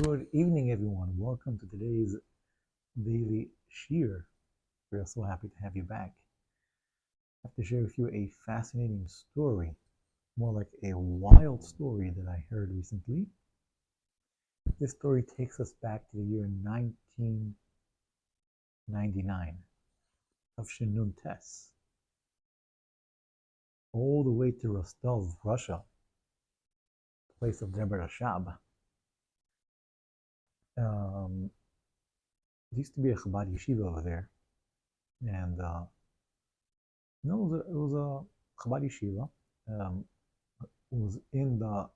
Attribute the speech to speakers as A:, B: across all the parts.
A: Good evening, everyone. Welcome to today's daily shir. We're so happy to have you back. I have to share with you a fascinating story, more like a wild story that I heard recently. This story takes us back to the year 1999 of Shinun Tes, all the way to Rostov, Russia, place of Deborah Rashab. There used to be a Chabad yeshiva over there, and it was a Chabad yeshiva. It was in the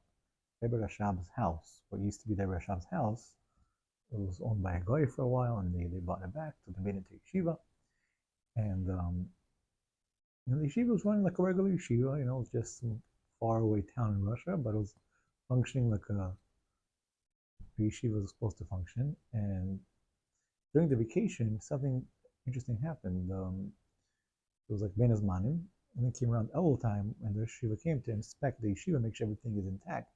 A: Deborah Rashab's house. What used to be Deborah Rashab's house, it was owned by a guy for a while, and they bought it back, so they made it into yeshiva. And the yeshiva was running like a regular yeshiva. It was just some faraway town in Russia, but it was functioning like a yeshiva was supposed to function. And during the vacation, something interesting happened. It was like Ben Azmanim, and then came around Elul time, and the yeshiva came to inspect the yeshiva, make sure everything is intact.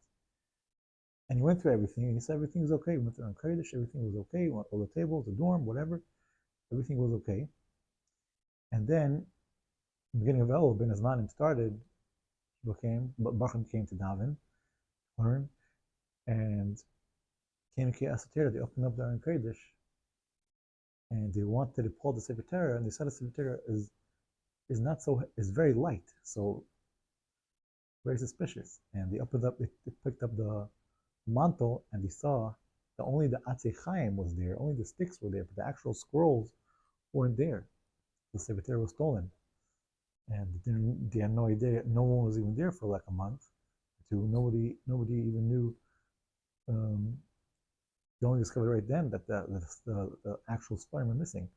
A: And he went through everything, and he said everything is okay. He went through on Kodesh, everything was okay. He went all the tables, the dorm, whatever, everything was okay. And then, the beginning of Elul, Ben Azmanim started. Baruch came to daven, learn, and came to Kriyas Torah. They opened up their Kodesh, and they wanted to pull the Sefer Torah, and they said the Sefer Torah is very light, so very suspicious. And they picked up the mantle, and they saw that only the Atzei Chaim was there, only the sticks were there, but the actual scrolls weren't there. The Sefer Torah was stolen, and they had no idea. No one was even there for like a month. Nobody even knew. They only discovered right then that the actual Sfarim were missing.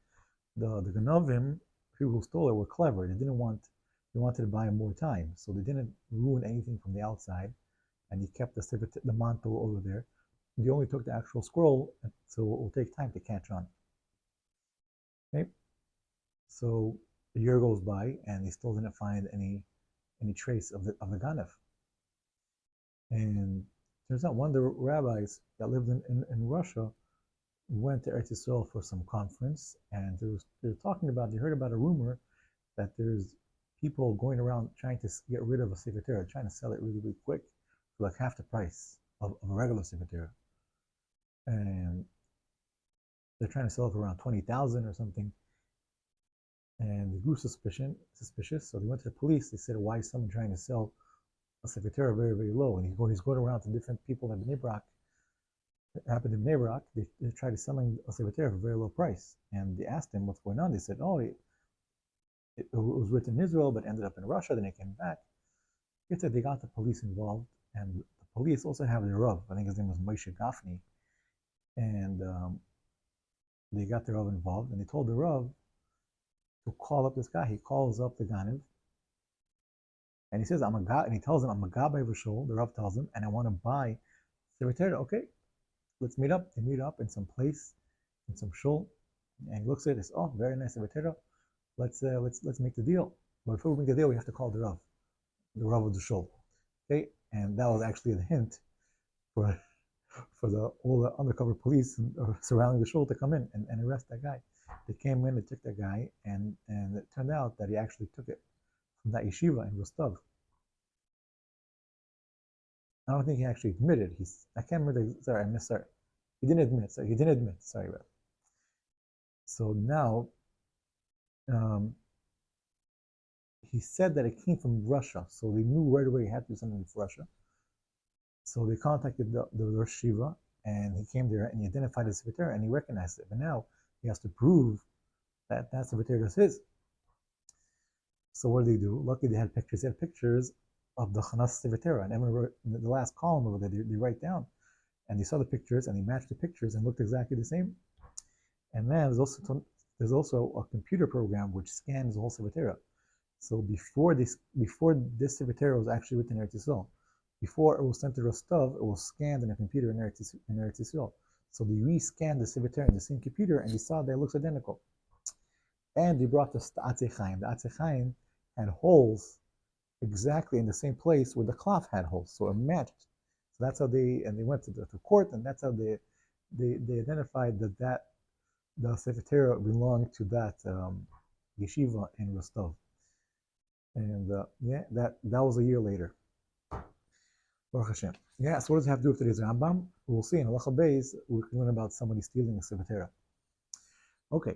A: The Ganavim, people who stole it, were clever. They wanted to buy more time, so they didn't ruin anything from the outside, and they kept the mantle over there. They only took the actual scroll, so it will take time to catch on. Okay, so a year goes by, and they still didn't find any trace of the Ganav. And turns out one of the rabbis that lived in Russia went to Eretz Yisrael for some conference, and they heard about a rumor that there's people going around trying to get rid of a Sefer Torah, trying to sell it really, really quick for like half the price of a regular Sefer Torah. And they're trying to sell it for around 20,000 or something. And they grew suspicious, so they went to the police. They said, why is someone trying to sell a Sefer Torah very, very low? And he's going around to different people in Bnei Brak. It happened in Bnei Brak. They tried selling a Sefer Torah for a very low price. And they asked him what's going on. They said, it was written in Israel, but ended up in Russia. Then it came back. It said they got the police involved, and the police also have the Rav. I think his name was Moshe Gafni. And they got the Rav involved, and they told the Rav to call up this guy. He calls up the Ganiv, and he says, I'm a guy, and he tells him, I'm a Gabbai V'Shul. The Rav tells him, and I want to buy Sefer Torah. Okay, let's meet up. They meet up in some place, in some shul, and he looks at it. It's very nice Sefer Torah. Let's make the deal. But before we make the deal, we have to call the Rav of the shul. Okay, and that was actually the hint for all the undercover police surrounding the shul to come in and arrest that guy. They came in, they took that guy, and it turned out that he actually took it from that yeshiva in Rostov. I don't think he actually admitted. I can't remember. Sorry. He didn't admit. Sorry about it. So now, he said that it came from Russia. So they knew right away he had to do something with Russia. So they contacted the yeshiva, and he came there and he identified the Sefer Torah and he recognized it. But now he has to prove that Sefer Torah is his. So what did they do? Luckily they had pictures. They had pictures of the Chanas Sefer Torah, and everyone in the last column over there, they write down, and they saw the pictures and they matched the pictures and looked exactly the same. And then there's also a computer program which scans the whole Sefer Torah. So before this Sefer Torah was actually written in Eretz Yisrael, before it was sent to Rostov, it was scanned in a computer in Eretz Yisrael. So they re-scanned the Sefer Torah in the same computer, and they saw that it looks identical. And they brought the Atzei Chaim. The Atzei Chaim had holes exactly in the same place where the cloth had holes, so it matched. So that's how they went to court, and that's how they identified that the Sefer Torah belonged to that yeshiva in Rostov, and yeah, that was a year later. Baruch Hashem. Yeah, so what does it have to do with today's Rambam? We'll see in Halacha Beis, we can learn about somebody stealing a Sefer Torah. Okay.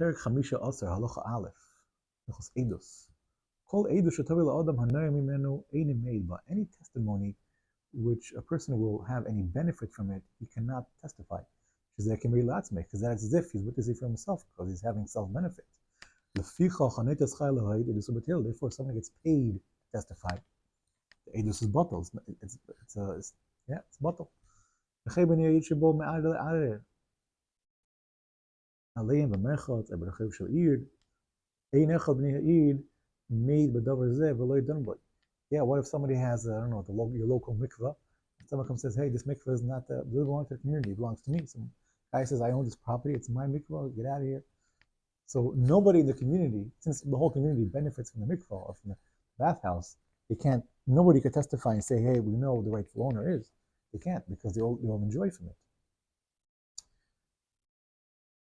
A: Perek Chamisha Aser, Halacha Aleph, Halacha Edus. Kol edus shetavi la'adam hanaya mimenu einim made, but any testimony which a person will have any benefit from it, he cannot testify. Because that is as if he's witnessing for himself, because he's having self-benefit. Therefore, someone gets paid to testify. The edus is bottle. It's bottle. Made yeah, what if somebody has, I don't know, your local mikveh, and someone comes and says, hey, this mikveh is not, doesn't belong to the community, it belongs to me. Some guy says, I own this property, it's my mikveh, get out of here. So nobody in the community, since the whole community benefits from the mikveh or from the bathhouse, nobody could testify and say, hey, we know who the rightful owner is. They can't, because they all enjoy from it.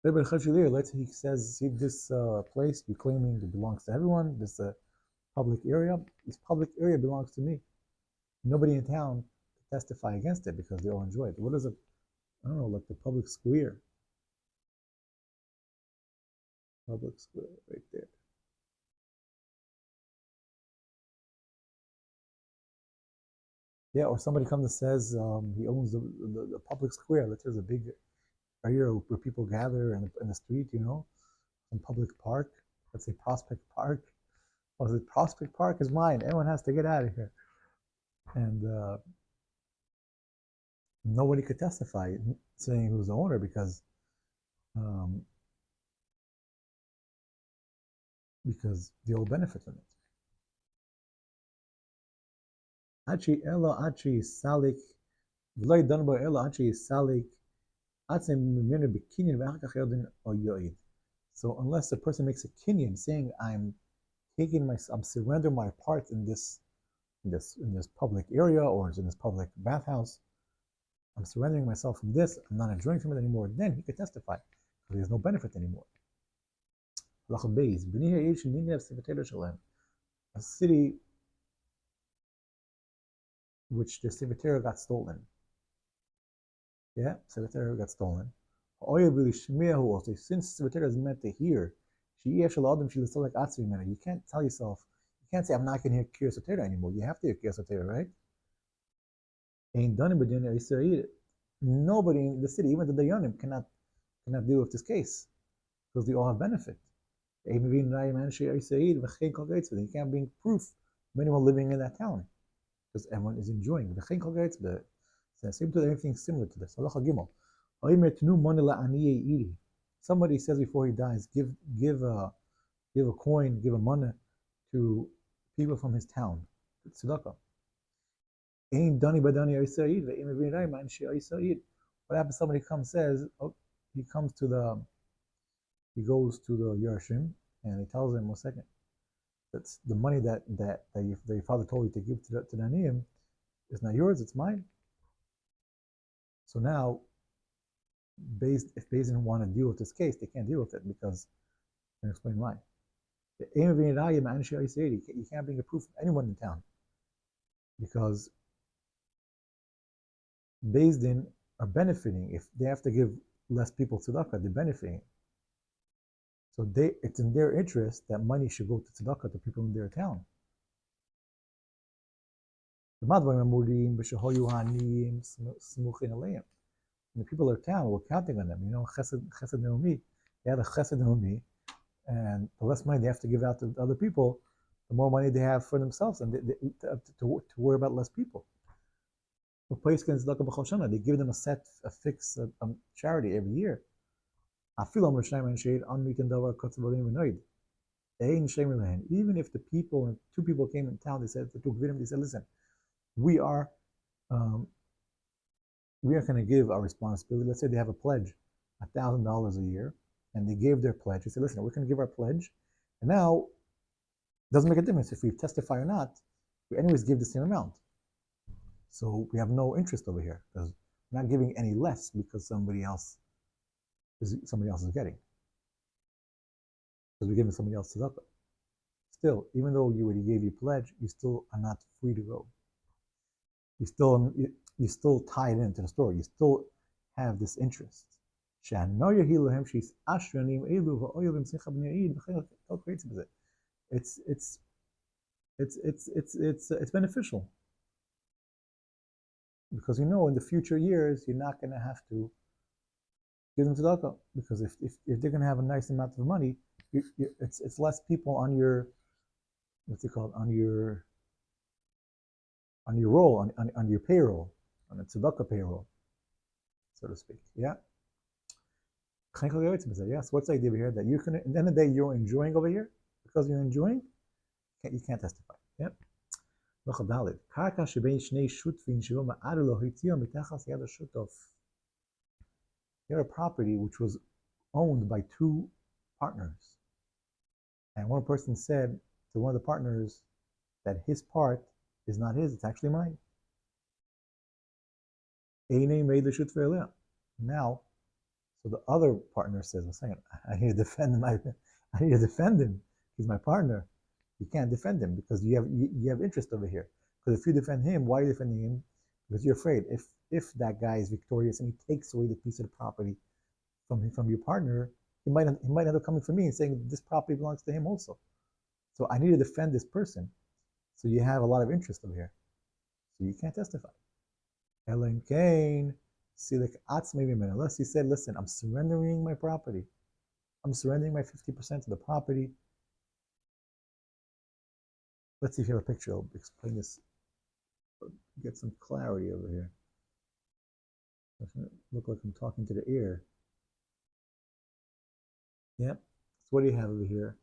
A: He says, see, this place you're claiming it belongs to everyone, this public area belongs to me. Nobody in town can testify against it because they all enjoy it. What is it? I don't know, like the public square. Public square, right there. Yeah, or somebody comes and says he owns the public square. Let's say there's a big area where people gather in the street, some public park. Let's say Prospect Park. Oh, the Prospect Park is mine. Everyone has to get out of here. And nobody could testify saying who's the owner because they all benefit from it. So unless the person makes a kinyan saying I'm surrendering my part in this public area or in this public bathhouse, I'm surrendering myself from this, I'm not enjoying from it anymore, then he could testify because there's no benefit anymore. A city which the Sefer Torah got stolen. Yeah, Sefer Torah got stolen. Also, since Sefer Torah is meant to hear, you can't tell yourself, you can't say, I'm not going to hear Kir Sefer Torah anymore. You have to hear Kir Sefer Torah, right? Nobody in the city, even the Dayanim, cannot deal with this case because they all have benefit. You can't bring proof of anyone living in that town because everyone is enjoying. Same to anything similar to this. Somebody says before he dies, give a coin, give a money to people from his town. It's tzedakah. What happens? Somebody comes, says, he goes to the Yerushin and he tells him, 1 second, that's the money that your father told you to give to the Aniyim is not yours, it's mine. So now, if Beis Din want to deal with this case, they can't deal with it because I'm going to explain why. You can't bring a proof of anyone in town because Beis Din are benefiting. If they have to give less people tzedakah, they're benefiting. So it's in their interest that money should go to tzedakah to people in their town. And the people of town were counting on them. Chesed Naomi, they had a Chesed Naomi, and the less money they have to give out to other people, the more money they have for themselves, and to worry about less people. They give them a fixed charity every year. Even if the people, 2 people came in town, they said, listen, we are going to give our responsibility. Let's say they have a pledge, $1,000 a year, and they gave their pledge. They said, listen, we're going to give our pledge, and now it doesn't make a difference if we testify or not. We anyways give the same amount. So we have no interest over here because You're not giving any less because somebody else is getting. Because we're giving somebody else tzedakah. Still, even though you already gave your pledge, you still are not free to go. You still tied into the story. You still have this interest. It's it's beneficial because in the future years you're not going to have to give them tzedakah because if they're going to have a nice amount of money, it's less people on your what's it called on your roll on your payroll, on the tzedakah payroll, so to speak. Yeah. Yes. What's the idea here? That you can, at the end of the day, you're enjoying over here because you're enjoying. You can't testify. Yep. You had a property which was owned by two partners, and one person said to one of the partners that his part is not his; it's actually mine. Now, so the other partner says, "A second, I need to defend him. I need to defend him. He's my partner. You can't defend him because you have interest over here. Because if you defend him, why are you defending him? Because you're afraid if that guy is victorious and he takes away the piece of the property from your partner, he might end up coming for me and saying this property belongs to him also. So I need to defend this person. So you have a lot of interest over here. So you can't testify. Ellen Kane, unless he said, listen, I'm surrendering my property. I'm surrendering my 50% of the property. Let's see if you have a picture. I'll explain this. Get some clarity over here. Doesn't look like I'm talking to the ear. Yep. So what do you have over here?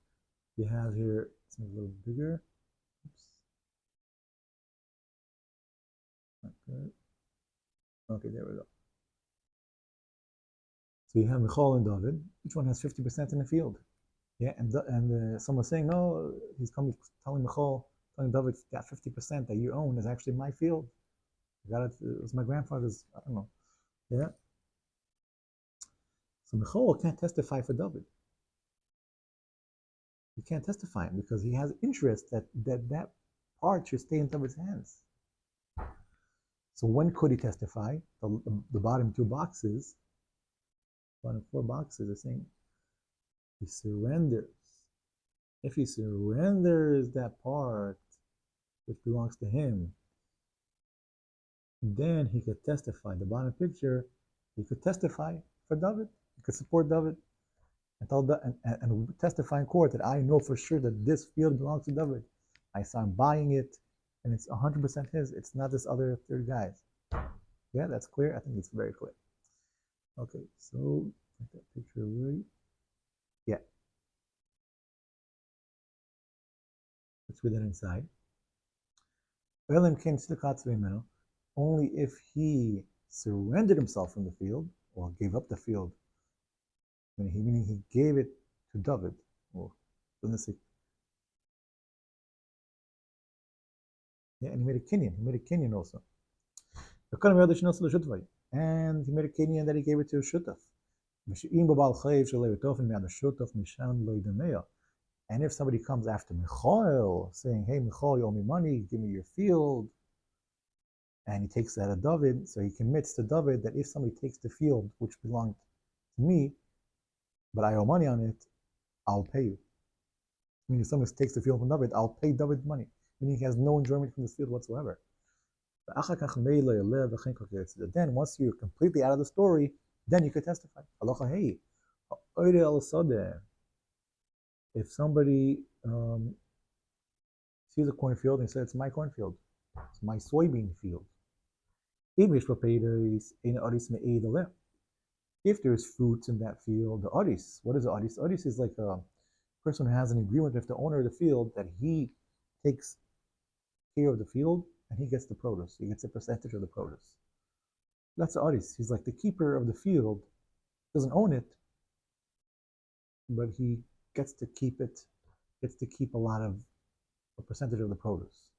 A: You have here, let's make it a little bigger. Oops. Not good. Okay, there we go. So you have Michal and David. Each one has 50% in the field. Yeah, and someone's saying, no, he's telling Michal, telling David that 50% that you own is actually my field. I got it. It was my grandfather's. I don't know. Yeah. So Michal can't testify for David. He can't testify because he has interest that part should stay in David's hands. So when could he testify? The bottom two boxes, bottom four boxes are saying he surrenders. If he surrenders that part which belongs to him, then he could testify. The bottom picture, he could testify for David. He could support David and tell and testify in court that I know for sure that this field belongs to David. I saw him buying it, and it's 100% his. It's not this other third guy's. Yeah, that's clear. I think it's very clear. Okay, so take that picture away. Yeah. Let's read that inside. Only if he surrendered himself from the field or gave up the field, meaning he gave it to David, or yeah, and he made a kinyan. He made a kinyan also. And he made a kinyan that he gave it to a shutaf. And if somebody comes after Michal, saying, hey, Michal, you owe me money, give me your field, and he takes that of David, so he commits to David that if somebody takes the field which belonged to me, but I owe money on it, I'll pay you. Meaning if somebody takes the field from David, I'll pay David money. Meaning he has no enjoyment from this field whatsoever. Then once you're completely out of the story, then you could testify. If somebody sees a cornfield and says, it's my cornfield, it's my soybean field. If there's fruits in that field, the odis, what is odis? Odis is like a person who has an agreement with the owner of the field that he takes care of the field and he gets the produce. He gets a percentage of the produce. That's the odis. He's like the keeper of the field, doesn't own it, but he gets to keep it, gets to keep a percentage of the produce.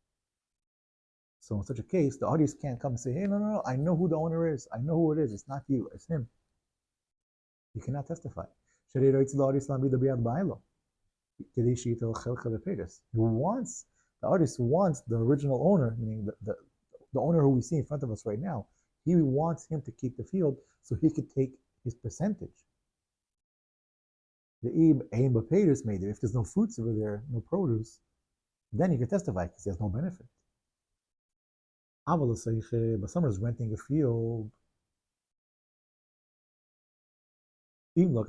A: So in such a case, the audience can't come and say, hey, no, I know who the owner is. I know who it is. It's not you, it's him. You cannot testify. He wants, the artist wants the original owner, meaning the owner who we see in front of us right now, he wants him to keep the field so he could take his percentage. The aim of payers made it. If there's no fruits over there, no produce, then he can testify because he has no benefit. But someone is renting a field. Someone's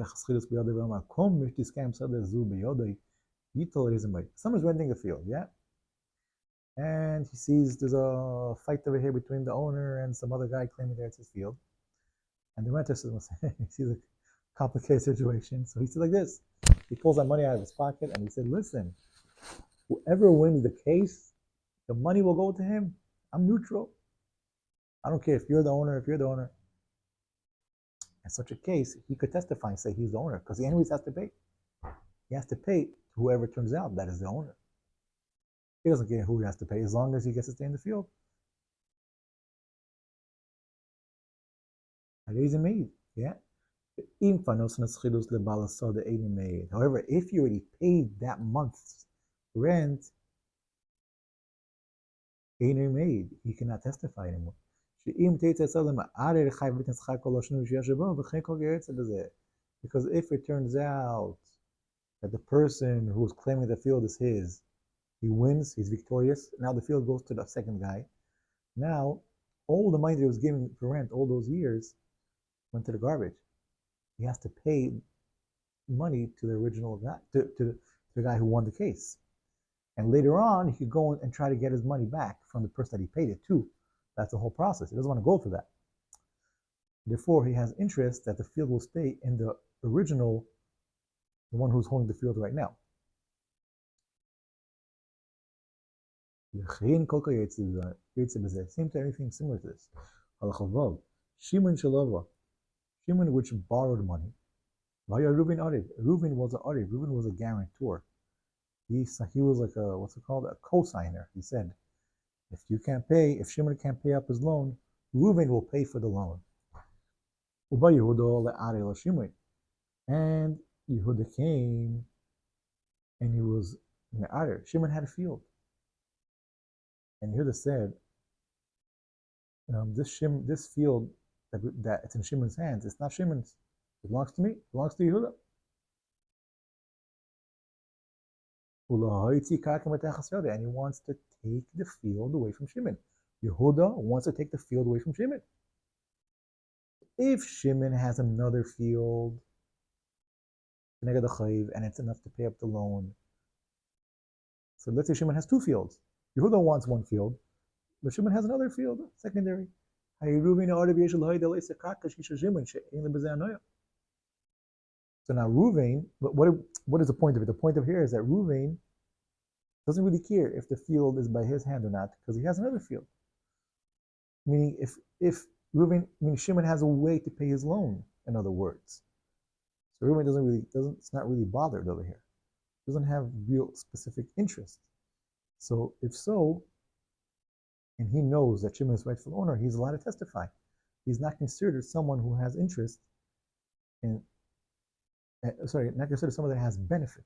A: renting a field, yeah? And he sees there's a fight over here between the owner and some other guy claiming that it's his field. And the renter says, he sees a complicated situation. So he said like this. He pulls that money out of his pocket and he said, listen, whoever wins the case, the money will go to him. I'm neutral. I don't care if you're the owner, if you're the owner. In such a case, he could testify and say he's the owner because he anyways has to pay. He has to pay to whoever turns out that is the owner. He doesn't care who he has to pay as long as he gets to stay in the field. He's a maid, yeah. However, if you already paid that month's rent, he cannot testify anymore. Because if it turns out that the person who's claiming the field is his, he wins, he's victorious, now the field goes to the second guy. Now, all the money that he was giving for rent all those years went to the garbage. He has to pay money to the original guy, to the guy who won the case. And later on, he could go and try to get his money back from the person that he paid it to. That's the whole process. He doesn't want to go through that. Therefore, he has interest that the field will stay in the original, the one who's holding the field right now. Same to anything similar to this. Shimon which borrowed money. Reuven was an Ariv. Reuven was a guarantor. He was like a, what's it called? A co-signer. He said, if you can't pay, if Shimon can't pay up his loan, Reuven will pay for the loan. And Yehuda came and he was in the Adar. Shimon had a field. And Yehuda said, this field that it's in Shimon's hands, it's not Shimon's. It belongs to me, it belongs to Yehuda. And he wants to take the field away from Shimon. Yehuda wants to take the field away from Shimon. If Shimon has another field, and it's enough to pay up the loan, so let's say Shimon has two fields. Yehuda wants one field, but Shimon has another field, secondary. So now Reuven, what is the point of it? The point of here is that Reuven doesn't really care if the field is by his hand or not, because he has another field. Meaning, if Reuven, meaning Shimon has a way to pay his loan, in other words. So Reuven it's not really bothered over here. Doesn't have real specific interest. So if so, and he knows that Shimon is rightful owner, he's allowed to testify. He's not considered someone who has interest in, not considered someone that has benefit.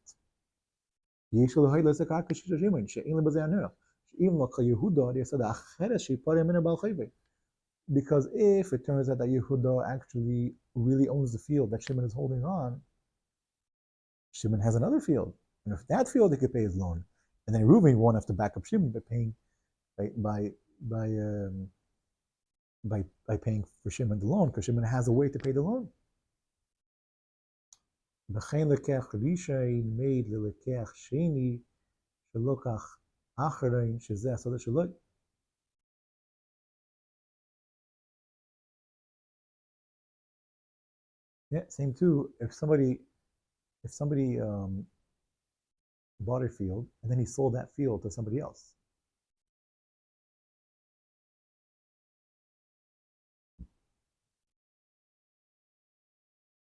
A: Because if it turns out that Yehuda actually really owns the field that Shimon is holding on, Shimon has another field. And if that field, he could pay his loan. And then Reuven won't have to back up Shimon by paying by paying for Shimon the loan, because Shimon has a way to pay the loan. Yeah, same too. If somebody bought a field and then he sold that field to somebody else,